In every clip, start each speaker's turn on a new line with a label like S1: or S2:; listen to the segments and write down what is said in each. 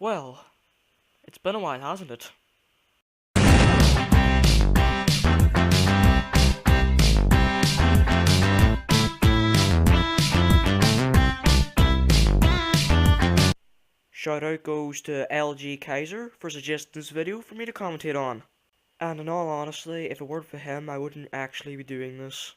S1: Well, it's been a while, hasn't it? Shout out goes to LG Kaiser for suggesting this video for me to commentate on. And in all honesty, if it weren't for him, I wouldn't actually be doing this.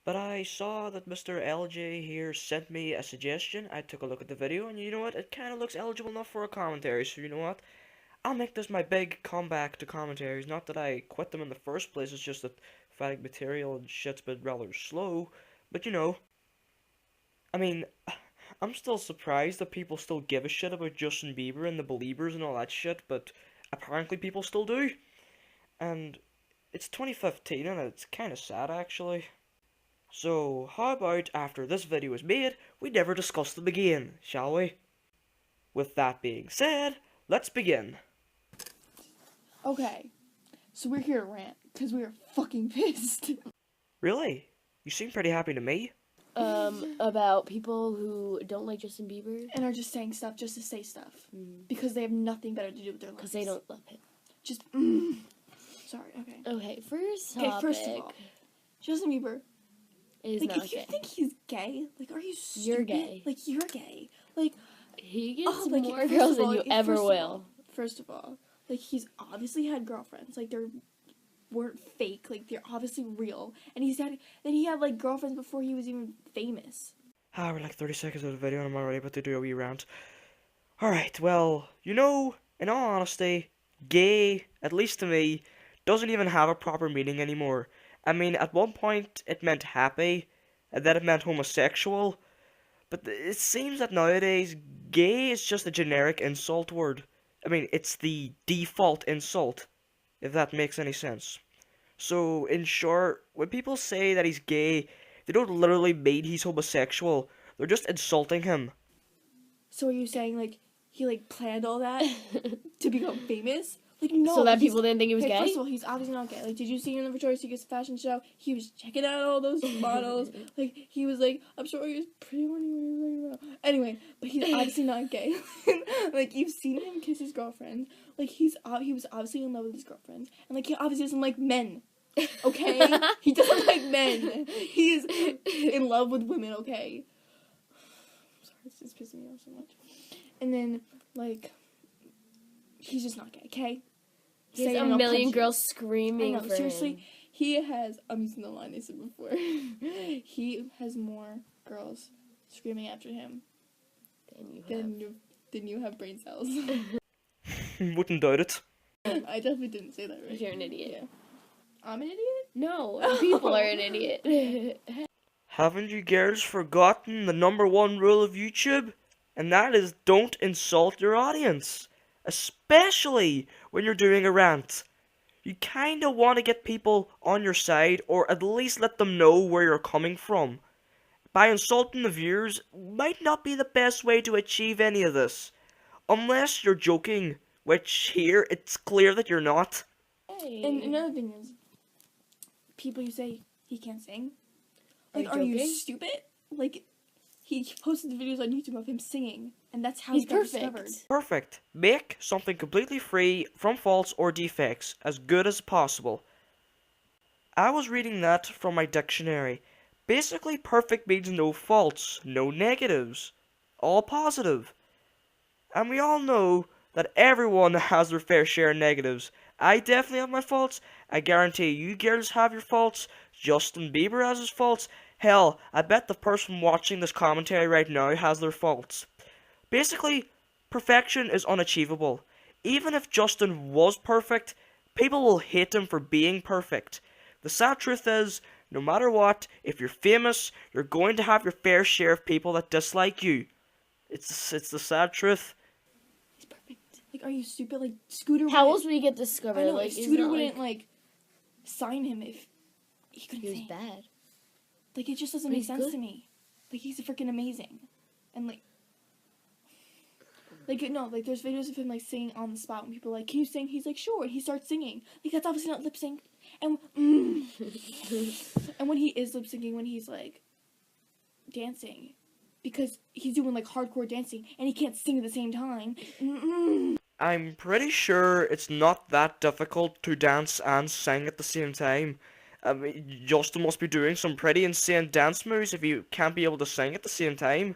S1: But I saw that Mr. LJ here sent me a suggestion. I took a look at the video, and you know what? It kind of looks eligible enough for a commentary, so you know what? I'll make this my big comeback to commentaries. Not that I quit them in the first place, it's just that finding material and shit's been rather slow. But you know, I mean, I'm still surprised that people still give a shit about Justin Bieber and the Beliebers and all that shit, but apparently people still do. And it's 2015 and it's kinda sad actually. So, how about after this video is made, we never discuss them again, shall we? With that being said, let's begin.
S2: Okay, so we're here to rant, because we are fucking pissed.
S1: Really? You seem pretty happy to me.
S3: About people who don't like Justin Bieber.
S2: And are just saying stuff just to say stuff. Because they have nothing better to do with their lives.
S3: Because they don't love him.
S2: Just, Sorry, okay.
S3: Okay, first
S2: First of all, Justin Bieber
S3: is
S2: like,
S3: not
S2: if you
S3: gay.
S2: think he's gay, like, are you stupid?
S3: You're gay.
S2: Like, you're gay. Like,
S3: He gets
S2: like,
S3: more
S2: first
S3: girls
S2: of
S3: than
S2: all,
S3: you ever will.
S2: First of all, like, he's obviously had girlfriends. Like, they weren't fake. Like, they're obviously real. And he had, like, girlfriends before he was even famous.
S1: We're like 30 seconds of the video and I'm already about to do a wee rant. Alright, well, you know, in all honesty, gay, at least to me, doesn't even have a proper meaning anymore. I mean, at one point it meant happy, and then it meant homosexual, but it seems that nowadays, gay is just a generic insult word. I mean, it's the default insult, if that makes any sense. So, in short, when people say that he's gay, they don't literally mean he's homosexual, they're just insulting him.
S2: So are you saying, like, he, like, planned all that to become famous? Like, no.
S3: So that people didn't think he was gay?
S2: First of all, he's obviously not gay. Like, did you see him in the Victoria's Secret fashion show? He was checking out all those models. Like, he was like, I'm sure he was pretty horny when he was like, no. Anyway, but he's obviously not gay. Like, you've seen him kiss his girlfriend. Like, he was obviously in love with his girlfriend. And, like, he obviously doesn't like men. Okay? He doesn't like men. He is in love with women, okay? I'm sorry, it's just pissing me off so much. And then, like, he's just not gay, okay?
S3: He has a million girls screaming for
S2: seriously,
S3: him.
S2: he has, I'm using the line they said before, he has more girls screaming after him than you have brain cells.
S1: Wouldn't doubt it.
S2: I definitely didn't say that right.
S3: You're an idiot.
S2: Yeah. I'm an idiot?
S3: No, people are an idiot.
S1: Haven't you girls forgotten the #1 rule of YouTube? And that is don't insult your audience. Especially when you're doing a rant. You kinda want to get people on your side, or at least let them know where you're coming from. By insulting the viewers might not be the best way to achieve any of this. Unless you're joking, which here it's clear that you're not.
S2: And another thing is, people you say he can't sing. Like, are you
S3: joking?
S2: stupid? Like, he posted the videos on YouTube of him singing, and that's how
S3: He's
S2: he got
S3: perfect.
S2: discovered.
S1: Perfect. Make something completely free from faults or defects as good as possible. I was reading that from my dictionary. Basically, perfect means no faults, no negatives, all positive. And we all know that everyone has their fair share of negatives. I definitely have my faults. I guarantee you girls have your faults. Justin Bieber has his faults. Hell, I bet the person watching this commentary right now has their faults. Basically, perfection is unachievable. Even if Justin was perfect, people will hate him for being perfect. The sad truth is, no matter what, if you're famous, you're going to have your fair share of people that dislike you. It's the sad truth.
S2: He's perfect. Like, are you stupid? Like, Scooter
S3: How
S2: wouldn't-
S3: else would he get discovered?
S2: I know,
S3: Like,
S2: if
S3: it's
S2: Scooter
S3: not
S2: wouldn't, like, sign him if he couldn't
S3: he was
S2: sing.
S3: bad.
S2: Like, it just doesn't
S3: But
S2: make
S3: he's
S2: sense
S3: good.
S2: to me. Like, he's freaking amazing. And, like, no, like, there's videos of him, like, singing on the spot, and people are like, can you sing? He's like, sure, and he starts singing. Like, that's obviously not lip sync. And, and when he is lip syncing, when he's, like, dancing, because he's doing like hardcore dancing and he can't sing at the same time. Mm-mm.
S1: I'm pretty sure it's not that difficult to dance and sing at the same time. I mean, Justin must be doing some pretty insane dance moves if you can't be able to sing at the same time.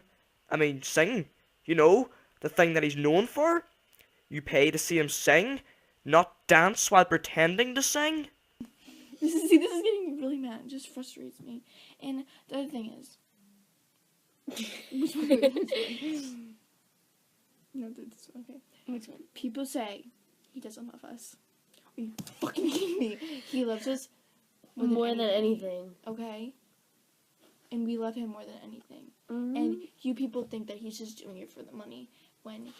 S1: I mean, sing, you know, the thing that he's known for. You pay to see him sing, not dance while pretending to sing.
S2: This is getting me really mad. It just frustrates me. And the other thing is, which one? No, this one. Okay.
S3: Which one?
S2: People say he doesn't love us. Are you fucking kidding me? He loves us
S3: More than anything.
S2: Okay. And we love him more than anything.
S3: Mm-hmm.
S2: And you people think that he's just doing it for the money when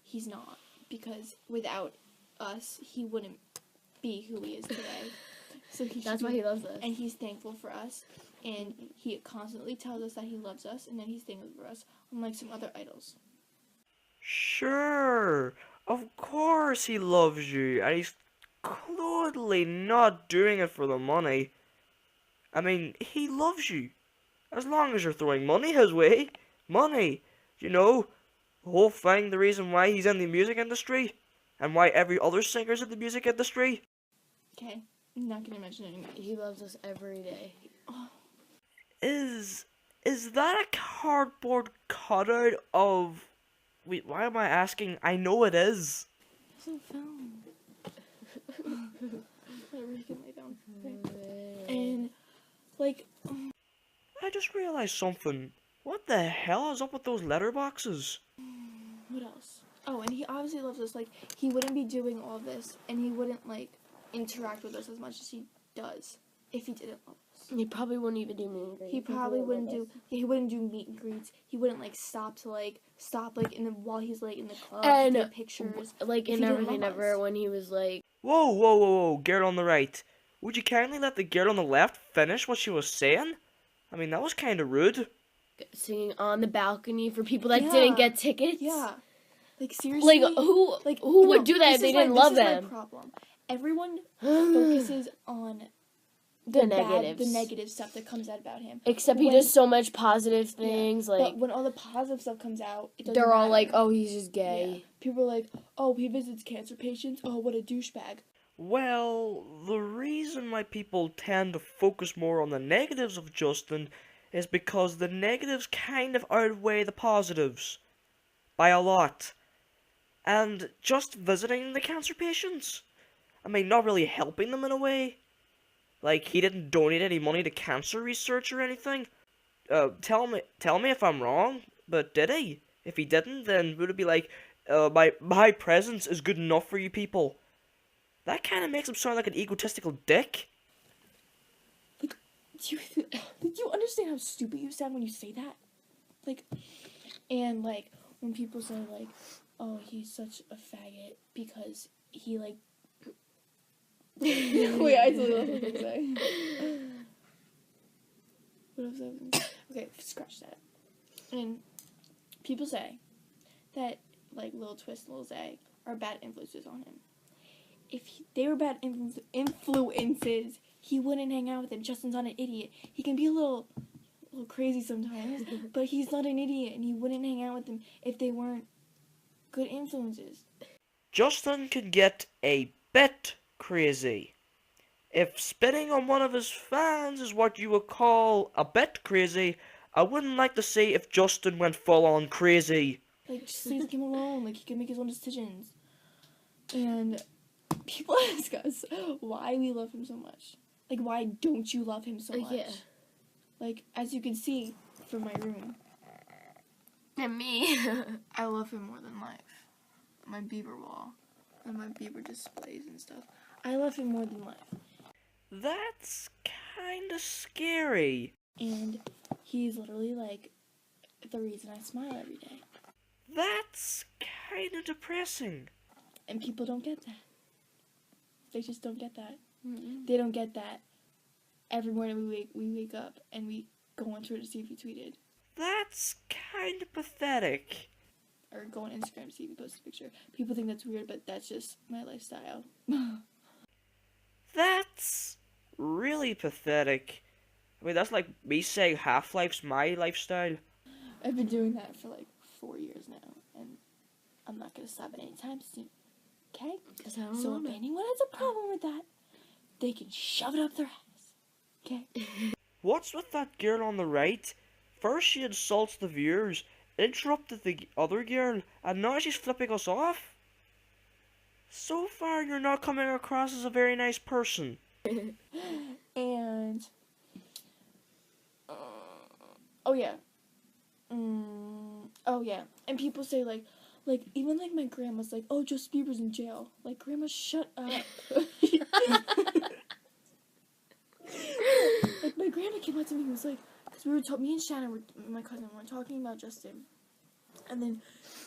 S2: he's not. Because without us, he wouldn't be who he is today. So
S3: That's why he loves us.
S2: And he's thankful for us. And he constantly tells us that he loves us. And then he's thankful for us. Unlike some other idols.
S1: Sure, of course he loves you, and he's clearly not doing it for the money. I mean, he loves you, as long as you're throwing money his way. Money, you know, the whole thing, the reason why he's in the music industry, and why every other singer's in the music industry.
S2: Okay, I'm not gonna mention it anymore.
S3: He loves us every day.
S2: Oh.
S1: Is that a cardboard cutout of... Wait, why am I asking? I know it is.
S2: It's a film. Whatever, you can lay down. Okay. And, like...
S1: I just realized something. What the hell is up with those letterboxes?
S2: What else? Oh, and he obviously loves us. Like, he wouldn't be doing all this, and he wouldn't, like, interact with us as much as he does if he didn't love us.
S3: He probably wouldn't even do meet and greets.
S2: He probably wouldn't do. He wouldn't do meet and greets. He wouldn't like stop in the while he's like in the club
S3: And
S2: take pictures.
S3: Like
S2: if
S3: in
S2: he didn't
S3: Everything
S2: love
S3: Ever
S2: us.
S3: when he was like,
S1: Whoa, girl on the right. Would you kindly let the girl on the left finish what she was saying? I mean, that was kind of rude.
S3: singing on the balcony for people that
S2: Yeah.
S3: didn't get tickets.
S2: Yeah, like seriously.
S3: Like who would do that if they didn't love them?
S2: This is my problem. Everyone focuses on
S3: The
S2: bad,
S3: negatives.
S2: the negative stuff that comes out about him.
S3: Except he does so much positive things.
S2: Yeah,
S3: Like
S2: but when all the positive stuff comes out, it doesn't
S3: they're all
S2: matter.
S3: like, "Oh, he's just gay."
S2: Yeah. People are like, "Oh, he visits cancer patients. Oh, what a douchebag."
S1: Well, the reason why people tend to focus more on the negatives of Justin is because the negatives kind of outweigh the positives. By a lot. And just visiting the cancer patients, I mean, not really helping them in a way. Like, he didn't donate any money to cancer research or anything. Tell me if I'm wrong, but did he? If he didn't, then would it be like, my presence is good enough for you people? That kind of makes him sound like an egotistical dick.
S2: Do you understand how stupid you sound when you say that? Like, and like when people say like, "Oh, he's such a faggot because he like." Wait, I totally lost what I was gonna say. What was I gonna say? Okay, scratch that. And people say that like Lil Twist and Lil Zay are bad influences on him. If they were bad influences, he wouldn't hang out with them. Justin's not an idiot. He can be a little crazy sometimes, but he's not an idiot, and he wouldn't hang out with them if they weren't good influences.
S1: Justin could get a bit crazy. If spitting on one of his fans is what you would call a bit crazy, I wouldn't like to see if Justin went full on crazy.
S2: Like, just leave him alone. Like, he can make his own decisions. And people ask us why we love him so much. Like, why don't you love him so much?
S3: Yeah.
S2: Like, as you can see from my room,
S3: And me.
S2: I love him more than life. My Bieber wall and my Bieber displays and stuff. I love him more than life.
S1: That's kinda scary.
S2: And he's literally, like, the reason I smile every day.
S1: That's kinda depressing.
S2: And people don't get that. They just don't get that.
S3: Mm-mm.
S2: They don't get that. Every morning we wake up and we go on Twitter to see if he tweeted.
S1: That's kinda pathetic.
S2: Or go on Instagram to see if he posted a picture. People think that's weird, but that's just my lifestyle.
S1: That's really pathetic. I mean, that's like me saying Half-Life's my lifestyle.
S2: I've been doing that for like 4 years now, and I'm not gonna stop anytime soon. Okay?
S3: Because I don't
S2: So
S3: want
S2: if
S3: it.
S2: anyone has a problem with that, they can shove it up their ass. Okay?
S1: What's with that girl on the right? First she insults the viewers, interrupted the other girl, and now she's flipping us off? So far you're not coming across as a very nice person.
S2: And oh yeah. Oh yeah. And people say like even like my grandma's like, oh, Justin Bieber's in jail. Like, grandma, shut up. Like, my grandma came up to me and was like, because me and Shannon, my cousin, were talking about Justin. And then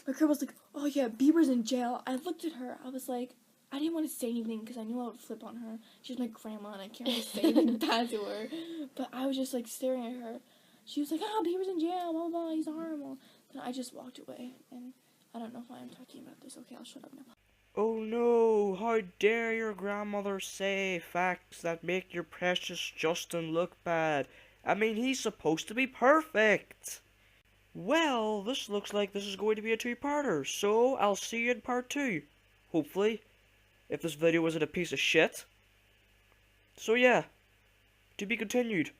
S2: my grandma was like, oh yeah, Bieber's in jail. I looked at her. I was like, I didn't want to say anything because I knew I would flip on her. She's my grandma and I can't really say anything bad to her. But I was just like staring at her. She was like, oh, Bieber's in jail, blah, blah, blah, he's horrible. Then I just walked away, and I don't know why I'm talking about this. Okay, I'll shut up now.
S1: Oh no, how dare your grandmother say facts that make your precious Justin look bad? I mean, he's supposed to be perfect. Well, this looks like this is going to be a two-parter, so I'll see you in part 2. Hopefully, if this video wasn't a piece of shit. So yeah, to be continued.